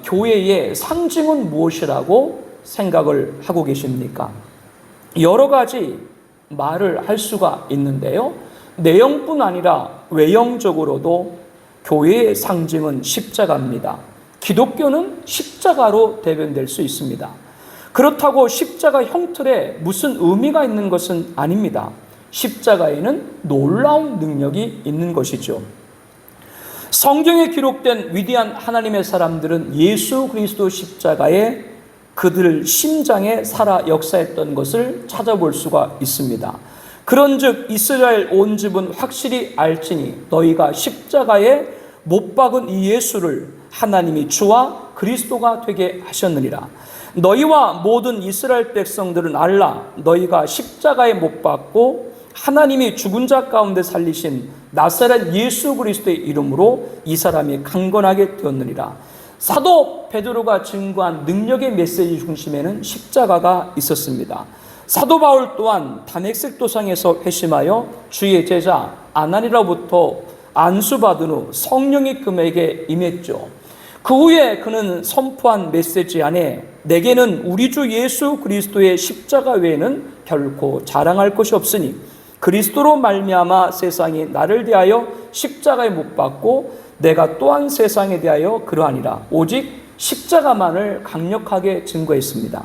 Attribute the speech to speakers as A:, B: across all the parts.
A: 교회의 상징은 무엇이라고 생각을 하고 계십니까? 여러 가지 말을 할 수가 있는데요. 내용뿐 아니라 외형적으로도 교회의 상징은 십자가입니다. 기독교는 십자가로 대변될 수 있습니다. 그렇다고 십자가 형틀에 무슨 의미가 있는 것은 아닙니다. 십자가에는 놀라운 능력이 있는 것이죠. 성경에 기록된 위대한 하나님의 사람들은 예수 그리스도 십자가에 그들 심장에 살아 역사했던 것을 찾아볼 수가 있습니다. 그런즉 이스라엘 온 집은 확실히 알지니 너희가 십자가에 못 박은 이 예수를 하나님이 주와 그리스도가 되게 하셨느니라. 너희와 모든 이스라엘 백성들은 알라. 너희가 십자가에 못 박고 하나님이 죽은 자 가운데 살리신 나사렛 예수 그리스도의 이름으로 이 사람이 강건하게 되었느니라. 사도 베드로가 증거한 능력의 메시지 중심에는 십자가가 있었습니다. 사도 바울 또한 다메섹 도상에서 회심하여 주의 제자 아나니로부터 안수받은 후 성령이 그에게 임했죠. 그 후에 그는 선포한 메시지 안에 내게는 우리 주 예수 그리스도의 십자가 외에는 결코 자랑할 것이 없으니 그리스도로 말미암아 세상이 나를 대하여 십자가에 못 박고 내가 또한 세상에 대하여 그러하니라. 오직 십자가만을 강력하게 증거했습니다.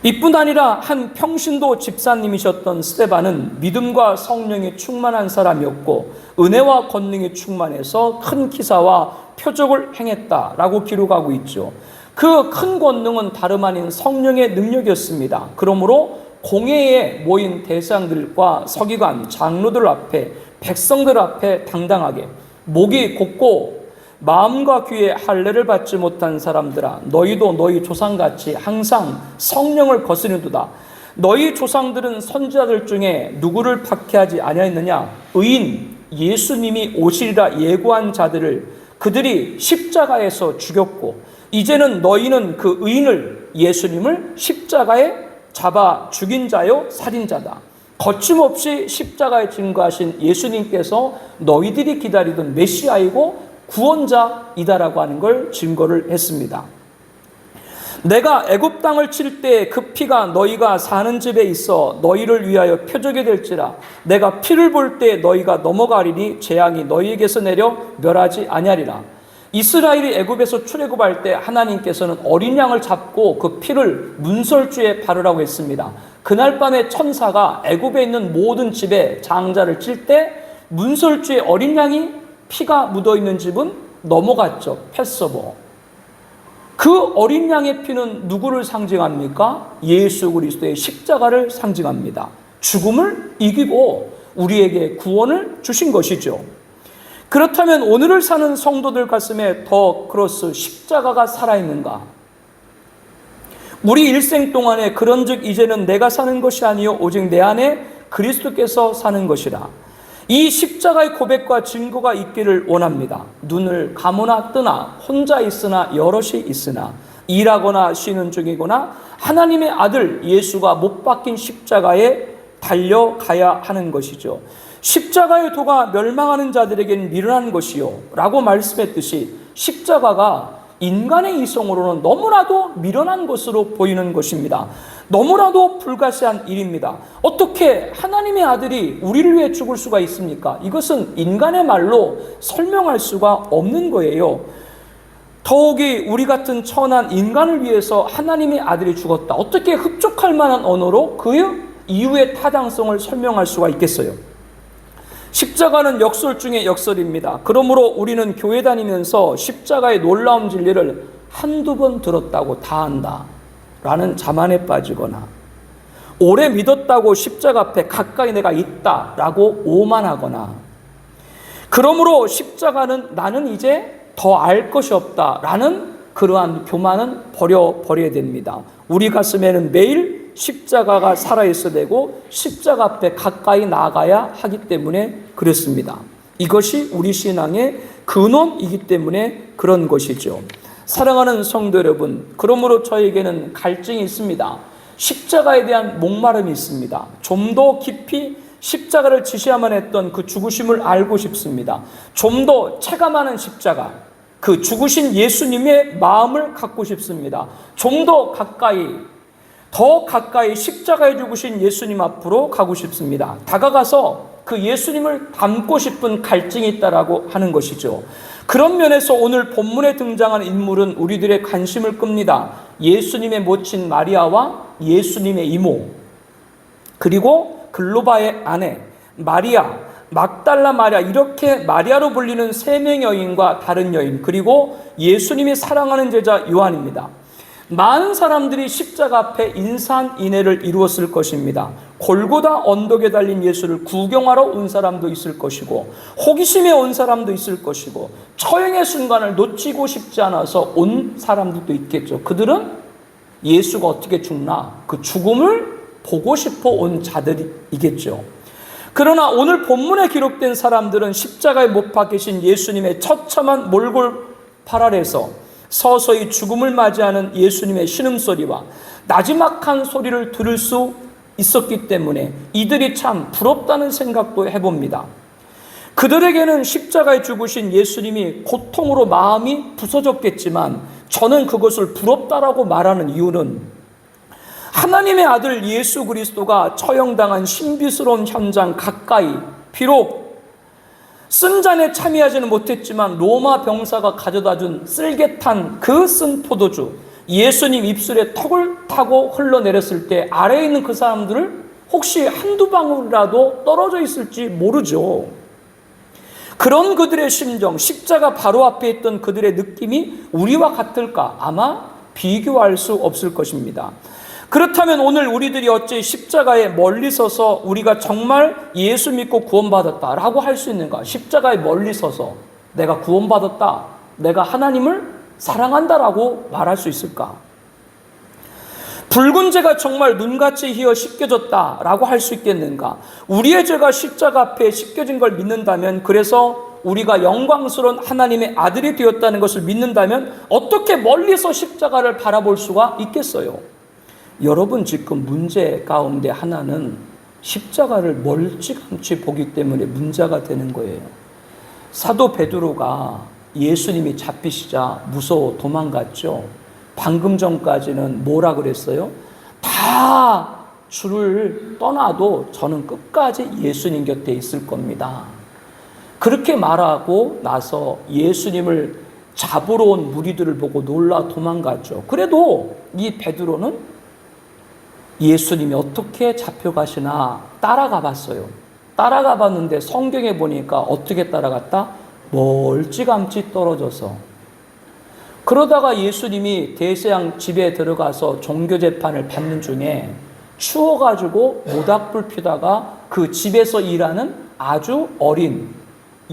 A: 이뿐 아니라 한 평신도 집사님이셨던 스데반은 믿음과 성령이 충만한 사람이었고 은혜와 권능이 충만해서 큰 기사와 표적을 행했다라고 기록하고 있죠. 그 큰 권능은 다름 아닌 성령의 능력이었습니다. 그러므로 공회에 모인 대상들과 서기관, 장로들 앞에, 백성들 앞에 당당하게 목이 곧고 마음과 귀에 할례를 받지 못한 사람들아, 너희도 너희 조상같이 항상 성령을 거스리도다. 너희 조상들은 선지자들 중에 누구를 박해하지 아니하였느냐? 의인 예수님이 오시리라 예고한 자들을 그들이 십자가에서 죽였고 이제는 너희는 그 의인을 예수님을 십자가에 잡아 죽인 자요 살인자다. 거침없이 십자가에 증거하신 예수님께서 너희들이 기다리던 메시아이고 구원자이다라고 하는 걸 증거를 했습니다. 내가 애굽 땅을 칠 때 그 피가 너희가 사는 집에 있어 너희를 위하여 표적이 될지라. 내가 피를 볼 때 너희가 넘어가리니 재앙이 너희에게서 내려 멸하지 아니하리라. 이스라엘이 애굽에서 출애굽할 때 하나님께서는 어린 양을 잡고 그 피를 문설주에 바르라고 했습니다. 그날 밤에 천사가 애굽에 있는 모든 집에 장자를 칠 때 문설주에 어린 양이 피가 묻어있는 집은 넘어갔죠. 패서버. 그 어린 양의 피는 누구를 상징합니까? 예수 그리스도의 십자가를 상징합니다. 죽음을 이기고 우리에게 구원을 주신 것이죠. 그렇다면 오늘을 사는 성도들 가슴에 더 크로스 십자가가 살아있는가? 우리 일생 동안에 그런즉 이제는 내가 사는 것이 아니요 오직 내 안에 그리스도께서 사는 것이라. 이 십자가의 고백과 증거가 있기를 원합니다. 눈을 감으나 뜨나 혼자 있으나 여럿이 있으나 일하거나 쉬는 중이거나 하나님의 아들 예수가 못 박힌 십자가에 달려가야 하는 것이죠. 십자가의 도가 멸망하는 자들에게는 미련한 것이요 라고 말씀했듯이 십자가가 인간의 이성으로는 너무나도 미련한 것으로 보이는 것입니다. 너무나도 불가시한 일입니다. 어떻게 하나님의 아들이 우리를 위해 죽을 수가 있습니까? 이것은 인간의 말로 설명할 수가 없는 거예요. 더욱이 우리 같은 천한 인간을 위해서 하나님의 아들이 죽었다. 어떻게 흡족할 만한 언어로 그 이유의 타당성을 설명할 수가 있겠어요? 십자가는 역설 중의 역설입니다. 그러므로 우리는 교회 다니면서 십자가의 놀라운 진리를 한두 번 들었다고 다 안다 라는 자만에 빠지거나 오래 믿었다고 십자가 앞에 가까이 내가 있다 라고 오만하거나 그러므로 십자가는 나는 이제 더 알 것이 없다 라는 그러한 교만은 버려야 됩니다. 우리 가슴에는 매일 십자가가 살아있어야 되고 십자가 앞에 가까이 나아가야 하기 때문에 그렇습니다. 이것이 우리 신앙의 근원이기 때문에 그런 것이죠. 사랑하는 성도 여러분, 그러므로 저에게는 갈증이 있습니다. 십자가에 대한 목마름이 있습니다. 좀 더 깊이 십자가를 지시야만 했던 그 죽으심을 알고 싶습니다. 좀 더 체감하는 십자가, 그 죽으신 예수님의 마음을 갖고 싶습니다. 좀 더 가까이 십자가에 죽으신 예수님 앞으로 가고 싶습니다. 다가가서 그 예수님을 닮고 싶은 갈증이 있다라고 하는 것이죠. 그런 면에서 오늘 본문에 등장하는 인물은 우리들의 관심을 끕니다. 예수님의 모친 마리아와 예수님의 이모, 그리고 글로바의 아내 마리아, 막달라 마리아, 이렇게 마리아로 불리는 세 명의 여인과 다른 여인, 그리고 예수님이 사랑하는 제자 요한입니다. 많은 사람들이 십자가 앞에 인산인해를 이루었을 것입니다. 골고다 언덕에 달린 예수를 구경하러 온 사람도 있을 것이고, 호기심에 온 사람도 있을 것이고, 처형의 순간을 놓치고 싶지 않아서 온 사람들도 있겠죠. 그들은 예수가 어떻게 죽나, 그 죽음을 보고 싶어 온 자들이겠죠. 그러나 오늘 본문에 기록된 사람들은 십자가에 못 박히신 예수님의 처참한 몰골팔 아래서 서서히 죽음을 맞이하는 예수님의 신음소리와 나지막한 소리를 들을 수 있었기 때문에 이들이 참 부럽다는 생각도 해봅니다. 그들에게는 십자가에 죽으신 예수님이 고통으로 마음이 부서졌겠지만, 저는 그것을 부럽다라고 말하는 이유는 하나님의 아들 예수 그리스도가 처형당한 신비스러운 현장 가까이, 비록 쓴 잔에 참여하지는 못했지만 로마 병사가 가져다준 쓸개탄 그 쓴 포도주, 예수님 입술에 턱을 타고 흘러내렸을 때 아래에 있는 그 사람들을 혹시 한두 방울이라도 떨어져 있을지 모르죠. 그런 그들의 심정, 십자가 바로 앞에 있던 그들의 느낌이 우리와 같을까? 아마 비교할 수 없을 것입니다. 그렇다면 오늘 우리들이 어째 십자가에 멀리 서서 우리가 정말 예수 믿고 구원받았다라고 할 수 있는가? 십자가에 멀리 서서 내가 구원받았다, 내가 하나님을 사랑한다라고 말할 수 있을까? 붉은 죄가 정말 눈같이 희어 씻겨졌다라고 할 수 있겠는가? 우리의 죄가 십자가 앞에 씻겨진 걸 믿는다면, 그래서 우리가 영광스러운 하나님의 아들이 되었다는 것을 믿는다면 어떻게 멀리서 십자가를 바라볼 수가 있겠어요? 여러분, 지금 문제 가운데 하나는 십자가를 멀찌감치 보기 때문에 문제가 되는 거예요. 사도 베드로가 예수님이 잡히시자 무서워 도망갔죠. 방금 전까지는 뭐라 그랬어요? 다 주를 떠나도 저는 끝까지 예수님 곁에 있을 겁니다. 그렇게 말하고 나서 예수님을 잡으러 온 무리들을 보고 놀라 도망갔죠. 그래도 이 베드로는 예수님이 어떻게 잡혀가시나 따라가 봤어요. 따라가 봤는데 성경에 보니까 어떻게 따라갔다? 멀찌감치 떨어져서. 그러다가 예수님이 대제사장 집에 들어가서 종교재판을 받는 중에 추워가지고 모닥불 피다가 그 집에서 일하는 아주 어린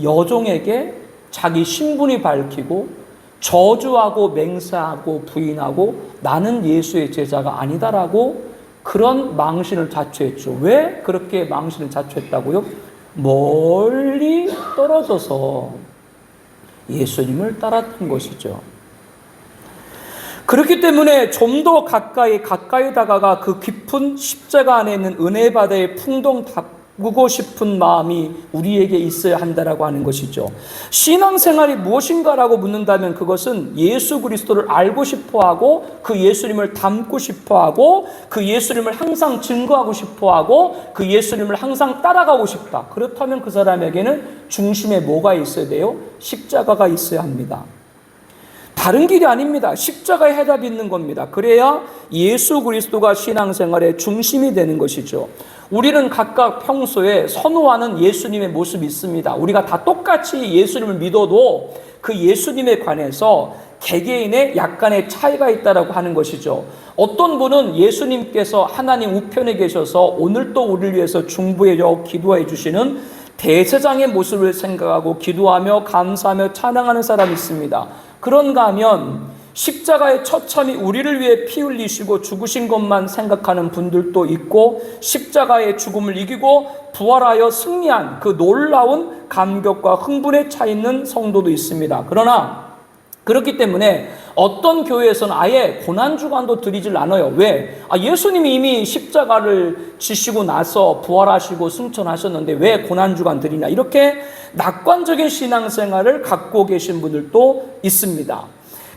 A: 여종에게 자기 신분이 밝히고 저주하고 맹세하고 부인하고 나는 예수의 제자가 아니다라고 그런 망신을 자초했죠. 왜 그렇게 망신을 자초했다고요? 멀리 떨어져서 예수님을 따랐던 것이죠. 그렇기 때문에 좀 더 가까이 다가가 그 깊은 십자가 안에 있는 은혜 바다의 풍덩 담그고 싶은 마음이 우리에게 있어야 한다라고 하는 것이죠. 신앙생활이 무엇인가라고 묻는다면 그것은 예수 그리스도를 알고 싶어하고 그 예수님을 닮고 싶어하고 그 예수님을 항상 증거하고 싶어하고 그 예수님을 항상 따라가고 싶다. 그렇다면 그 사람에게는 중심에 뭐가 있어야 돼요? 십자가가 있어야 합니다. 다른 길이 아닙니다. 십자가에 해답이 있는 겁니다. 그래야 예수 그리스도가 신앙생활의 중심이 되는 것이죠. 우리는 각각 평소에 선호하는 예수님의 모습이 있습니다. 우리가 다 똑같이 예수님을 믿어도 그 예수님에 관해서 개개인의 약간의 차이가 있다라고 하는 것이죠. 어떤 분은 예수님께서 하나님 우편에 계셔서 오늘도 우리를 위해서 중보해 기도해 주시는 대제사장의 모습을 생각하고 기도하며 감사하며 찬양하는 사람이 있습니다. 그런가 하면 십자가의 처참히 우리를 위해 피 흘리시고 죽으신 것만 생각하는 분들도 있고, 십자가의 죽음을 이기고 부활하여 승리한 그 놀라운 감격과 흥분에 차 있는 성도도 있습니다. 그러나 그렇기 때문에 어떤 교회에서는 아예 고난주간도 드리질 않아요. 왜? 예수님이 이미 십자가를 지시고 나서 부활하시고 승천하셨는데 왜 고난주간 드리냐. 이렇게 낙관적인 신앙생활을 갖고 계신 분들도 있습니다.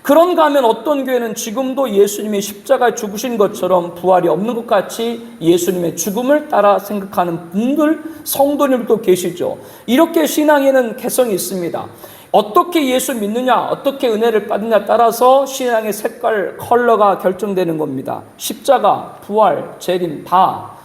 A: 그런가 하면 어떤 교회는 지금도 예수님이 십자가에 죽으신 것처럼 부활이 없는 것 같이 예수님의 죽음을 따라 생각하는 분들, 성도님도 계시죠. 이렇게 신앙에는 개성이 있습니다. 어떻게 예수 믿느냐, 어떻게 은혜를 받느냐 따라서 신앙의 색깔, 컬러가 결정되는 겁니다. 십자가, 부활, 재림 다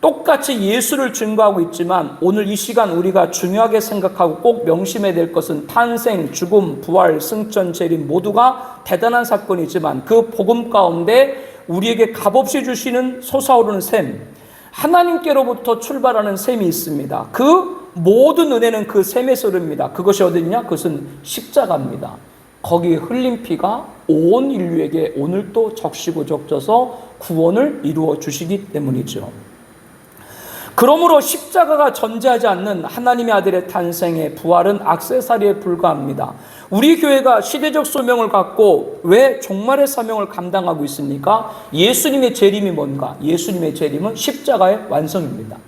A: 똑같이 예수를 증거하고 있지만 오늘 이 시간 우리가 중요하게 생각하고 꼭 명심해야 될 것은 탄생, 죽음, 부활, 승천, 재림 모두가 대단한 사건이지만 그 복음 가운데 우리에게 값없이 주시는 솟아오르는 샘, 하나님께로부터 출발하는 샘이 있습니다. 그 모든 은혜는 그 샘에서 흐릅니다. 그것이 어디냐? 그것은 십자가입니다. 거기에 흘린 피가 온 인류에게 오늘 또 적시고 적셔서 구원을 이루어 주시기 때문이죠. 그러므로 십자가가 존재하지 않는 하나님의 아들의 탄생의 부활은 액세서리에 불과합니다. 우리 교회가 시대적 소명을 갖고 왜 종말의 사명을 감당하고 있습니까? 예수님의 재림이 뭔가? 예수님의 재림은 십자가의 완성입니다.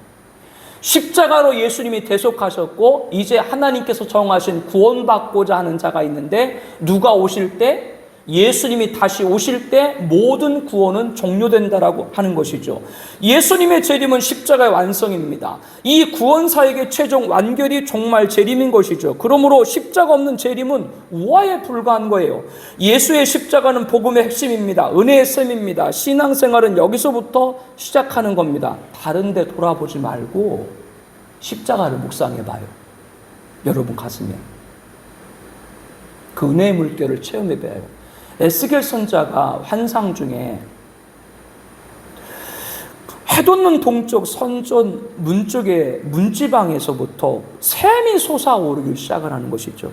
A: 십자가로 예수님이 대속하셨고 이제 하나님께서 정하신 구원받고자 하는 자가 있는데 누가 오실 때? 예수님이 다시 오실 때 모든 구원은 종료된다라고 하는 것이죠. 예수님의 재림은 십자가의 완성입니다. 이 구원사역의 최종 완결이 종말 재림인 것이죠. 그러므로 십자가 없는 재림은 우화에 불과한 거예요. 예수의 십자가는 복음의 핵심입니다. 은혜의 셈입니다. 신앙생활은 여기서부터 시작하는 겁니다. 다른 데 돌아보지 말고 십자가를 묵상해봐요. 여러분 가슴에 그 은혜의 물결을 체험해봐요. 에스겔 선자가 환상 중에 해돋는 동쪽 선전 문 쪽에 문지방에서부터 샘이 솟아오르기 시작을 하는 것이죠.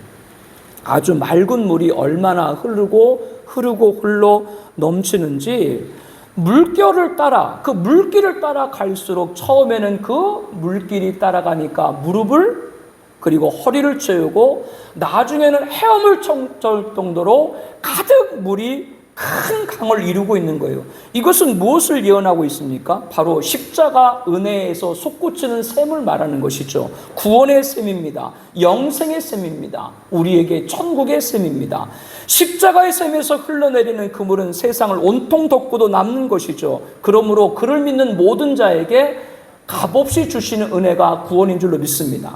A: 아주 맑은 물이 얼마나 흐르고 흘러 넘치는지 물결을 따라 그 물길을 따라 갈수록 처음에는 그 물길이 따라가니까 무릎을 그리고 허리를 채우고 나중에는 헤엄을 칠 정도로 가득 물이 큰 강을 이루고 있는 거예요. 이것은 무엇을 예언하고 있습니까? 바로 십자가 은혜에서 솟구치는 샘을 말하는 것이죠. 구원의 샘입니다. 영생의 샘입니다. 우리에게 천국의 샘입니다. 십자가의 샘에서 흘러내리는 그 물은 세상을 온통 덮고도 남는 것이죠. 그러므로 그를 믿는 모든 자에게 값없이 주시는 은혜가 구원인 줄로 믿습니다.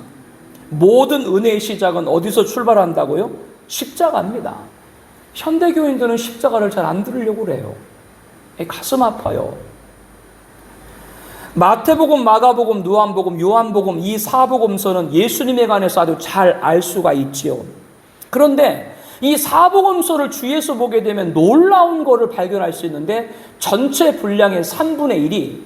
A: 모든 은혜의 시작은 어디서 출발한다고요? 십자가입니다. 현대교인들은 십자가를 잘 안 들으려고 그래요. 가슴 아파요. 마태복음, 마가복음, 누한복음, 요한복음 이 사복음서는 예수님에 관해서 아주 잘 알 수가 있지요. 그런데 이 사복음서를 주위에서 보게 되면 놀라운 것을 발견할 수 있는데 전체 분량의 3분의 1이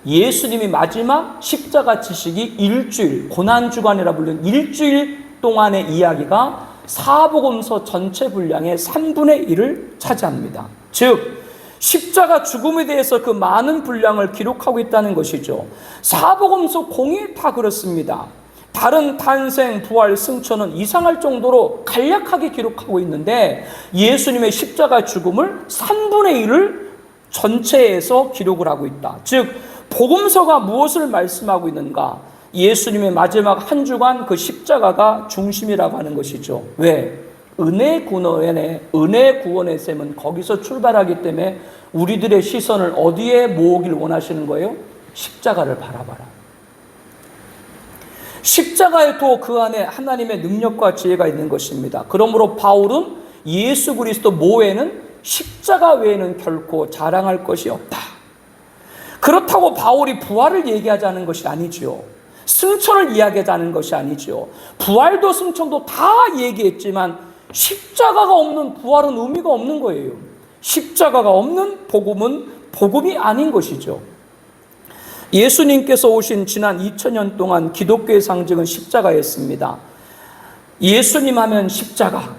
A: 예수님이 마지막 십자가 지식이 일주일, 고난주간이라 불리는 일주일 동안의 이야기가 사복음서 전체 분량의 3분의 1을 차지합니다. 즉 십자가 죽음에 대해서 그 많은 분량을 기록하고 있다는 것이죠. 사복음서 공이 다 그렇습니다. 다른 탄생, 부활, 승천은 이상할 정도로 간략하게 기록하고 있는데 예수님의 십자가 죽음을 3분의 1을 전체에서 기록을 하고 있다. 즉 복음서가 무엇을 말씀하고 있는가? 예수님의 마지막 한 주간 그 십자가가 중심이라고 하는 것이죠. 왜? 은혜 구원의 셈은 거기서 출발하기 때문에 우리들의 시선을 어디에 모으길 원하시는 거예요? 십자가를 바라봐라. 십자가에 또 그 안에 하나님의 능력과 지혜가 있는 것입니다. 그러므로 바울은 예수 그리스도 모에는 십자가 외에는 결코 자랑할 것이 없다. 그렇다고 바울이 부활을 얘기하자는 것이 아니지요. 승천을 이야기하자는 것이 아니지요. 부활도 승천도 다 얘기했지만 십자가가 없는 부활은 의미가 없는 거예요. 십자가가 없는 복음은 복음이 아닌 것이죠. 예수님께서 오신 지난 2000년 동안 기독교의 상징은 십자가였습니다. 예수님 하면 십자가.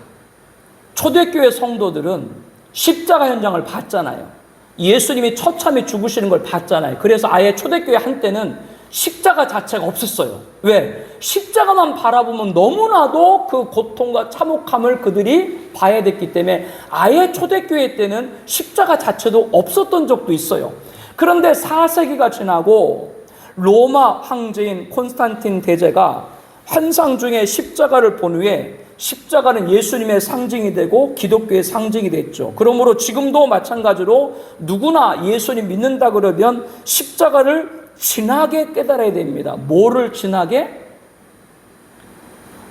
A: 초대교회 성도들은 십자가 현장을 봤잖아요. 예수님이 처참히 죽으시는 걸 봤잖아요. 그래서 아예 초대교회 한때는 십자가 자체가 없었어요. 왜? 십자가만 바라보면 너무나도 그 고통과 참혹함을 그들이 봐야 됐기 때문에 아예 초대교회 때는 십자가 자체도 없었던 적도 있어요. 그런데 4세기가 지나고 로마 황제인 콘스탄틴 대제가 환상 중에 십자가를 본 후에 십자가는 예수님의 상징이 되고 기독교의 상징이 됐죠. 그러므로 지금도 마찬가지로 누구나 예수님 믿는다 그러면 십자가를 진하게 깨달아야 됩니다. 뭐를 진하게?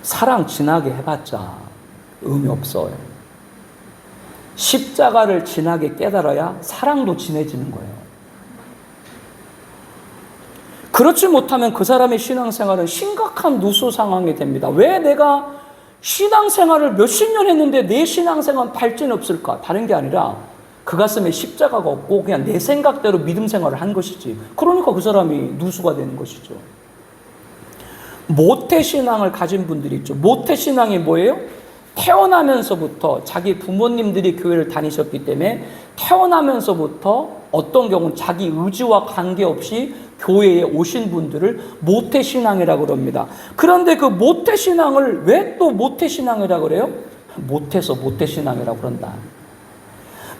A: 사랑 진하게 해봤자 의미 없어요. 십자가를 진하게 깨달아야 사랑도 진해지는 거예요. 그렇지 못하면 그 사람의 신앙생활은 심각한 누수 상황이 됩니다. 왜 내가 신앙생활을 몇십 년 했는데 내 신앙생활은 발전이 없을까? 다른 게 아니라 그 가슴에 십자가가 없고 그냥 내 생각대로 믿음 생활을 한 것이지. 그러니까 그 사람이 누수가 되는 것이죠. 모태신앙을 가진 분들이 있죠. 모태신앙이 뭐예요? 태어나면서부터 자기 부모님들이 교회를 다니셨기 때문에 태어나면서부터 어떤 경우는 자기 의지와 관계없이 교회에 오신 분들을 모태신앙이라고 그럽니다. 그런데 그 모태신앙을 왜 또 모태신앙이라고 그래요? 못해서 모태신앙이라고 그런다.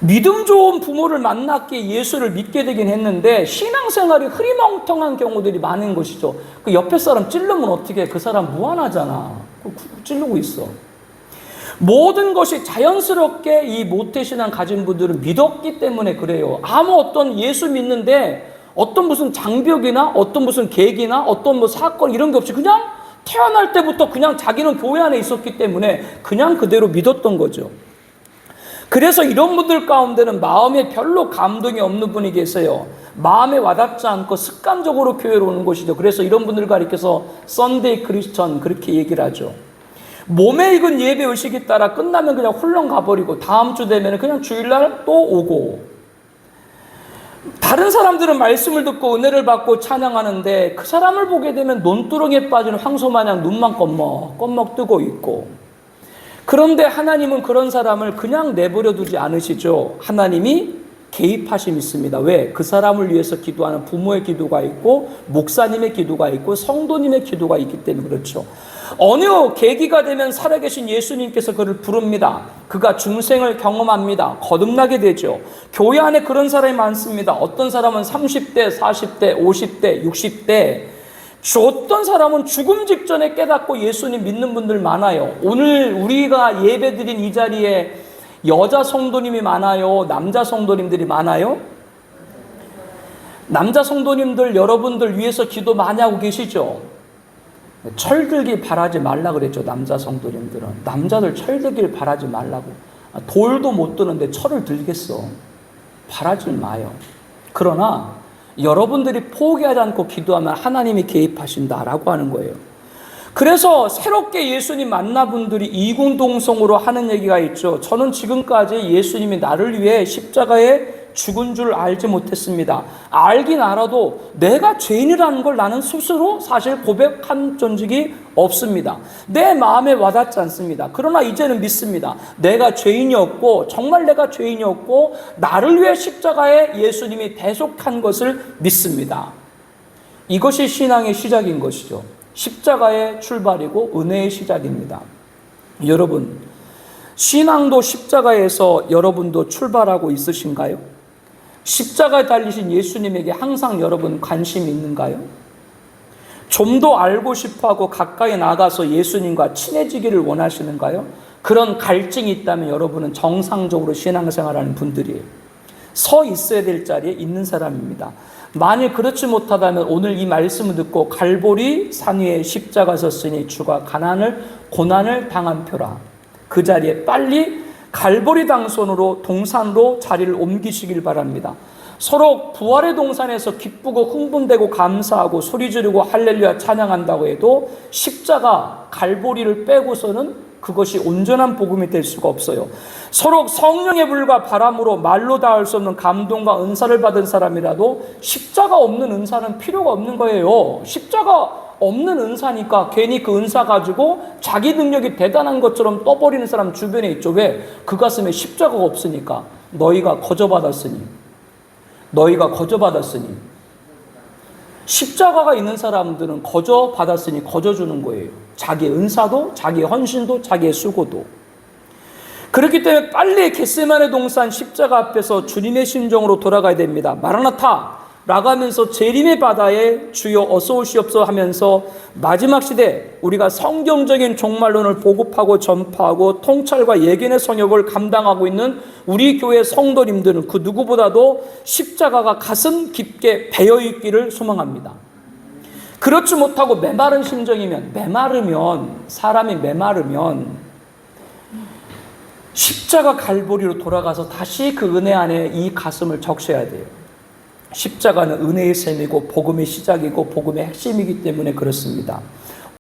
A: 믿음 좋은 부모를 만났기에 예수를 믿게 되긴 했는데 신앙생활이 흐리멍텅한 경우들이 많은 것이죠. 그 옆에 사람 찌르면 어떻게 해? 그 사람 무한하잖아. 찌르고 있어. 모든 것이 자연스럽게 이 모태신앙 가진 분들은 믿었기 때문에 그래요. 아무 어떤 예수 믿는데 어떤 무슨 장벽이나 어떤 무슨 계기나 어떤 뭐 사건 이런 게 없이 그냥 태어날 때부터 그냥 자기는 교회 안에 있었기 때문에 그냥 그대로 믿었던 거죠. 그래서 이런 분들 가운데는 마음에 별로 감동이 없는 분이 계세요. 마음에 와닿지 않고 습관적으로 교회로 오는 것이죠. 그래서 이런 분들 가리켜서 썬데이 크리스천 그렇게 얘기를 하죠. 몸에 익은 예배 의식에 따라 끝나면 그냥 훌렁 가버리고 다음 주 되면 그냥 주일날 또 오고, 다른 사람들은 말씀을 듣고 은혜를 받고 찬양하는데 그 사람을 보게 되면 논두렁에 빠진 황소마냥 눈만 껌먹 뜨고 있고, 그런데 하나님은 그런 사람을 그냥 내버려 두지 않으시죠. 하나님이 개입하심이 있습니다. 왜? 그 사람을 위해서 기도하는 부모의 기도가 있고 목사님의 기도가 있고 성도님의 기도가 있기 때문에 그렇죠. 어느 계기가 되면 살아계신 예수님께서 그를 부릅니다. 그가 중생을 경험합니다. 거듭나게 되죠. 교회 안에 그런 사람이 많습니다. 어떤 사람은 30대, 40대, 50대, 60대, 어떤 사람은 죽음 직전에 깨닫고 예수님 믿는 분들 많아요. 오늘 우리가 예배드린 이 자리에 여자 성도님이 많아요? 남자 성도님들이 많아요? 남자 성도님들 여러분들 위해서 기도 많이 하고 계시죠? 철들길 바라지 말라 그랬죠. 남자 성도님들은 남자들 철들길 바라지 말라고. 돌도 못 드는데 철을 들겠어. 바라지 마요. 그러나 여러분들이 포기하지 않고 기도하면 하나님이 개입하신다라고 하는 거예요. 그래서 새롭게 예수님 만나 분들이 이궁동성으로 하는 얘기가 있죠. 저는 지금까지 예수님이 나를 위해 십자가에 죽은 줄 알지 못했습니다. 알긴 알아도 내가 죄인이라는 걸 나는 스스로 사실 고백한 적이 없습니다. 내 마음에 와닿지 않습니다. 그러나 이제는 믿습니다. 내가 죄인이었고 정말 내가 죄인이었고 나를 위해 십자가에 예수님이 대속한 것을 믿습니다. 이것이 신앙의 시작인 것이죠. 십자가의 출발이고 은혜의 시작입니다. 여러분, 신앙도 십자가에서 여러분도 출발하고 있으신가요? 십자가에 달리신 예수님에게 항상 여러분 관심이 있는가요? 좀 더 알고 싶어하고 가까이 나가서 예수님과 친해지기를 원하시는가요? 그런 갈증이 있다면 여러분은 정상적으로 신앙생활하는 분들이에요. 서 있어야 될 자리에 있는 사람입니다. 만일 그렇지 못하다면 오늘 이 말씀을 듣고 갈보리 산 위에 십자가 섰으니 주가 고난을 당한 표라. 그 자리에 빨리 갈보리 당선으로 동산으로 자리를 옮기시길 바랍니다. 서로 부활의 동산에서 기쁘고 흥분되고 감사하고 소리 지르고 할렐루야 찬양한다고 해도 십자가 갈보리를 빼고서는 그것이 온전한 복음이 될 수가 없어요. 서로 성령의 불과 바람으로 말로 닿을 수 없는 감동과 은사를 받은 사람이라도 십자가 없는 은사는 필요가 없는 거예요. 십자가 없는 은사니까 괜히 그 은사 가지고 자기 능력이 대단한 것처럼 떠버리는 사람 주변에 있죠. 왜? 그 가슴에 십자가가 없으니까. 너희가 거저받았으니 십자가가 있는 사람들은 거저 받았으니 거저 주는 거예요. 자기의 은사도, 자기의 헌신도, 자기의 수고도. 그렇기 때문에 빨리 겟세마네 동산 십자가 앞에서 주님의 심정으로 돌아가야 됩니다. 마라나타 라고 하면서 재림의 바다에 주여 어서 오시옵소서 하면서 마지막 시대 우리가 성경적인 종말론을 보급하고 전파하고 통찰과 예견의 성역을 감당하고 있는 우리 교회 성도님들은 그 누구보다도 십자가가 가슴 깊게 배어있기를 소망합니다. 그렇지 못하고 메마른 심정이면, 사람이 메마르면 십자가 갈보리로 돌아가서 다시 그 은혜 안에 이 가슴을 적셔야 돼요. 십자가는 은혜의 셈이고 복음의 시작이고 복음의 핵심이기 때문에 그렇습니다.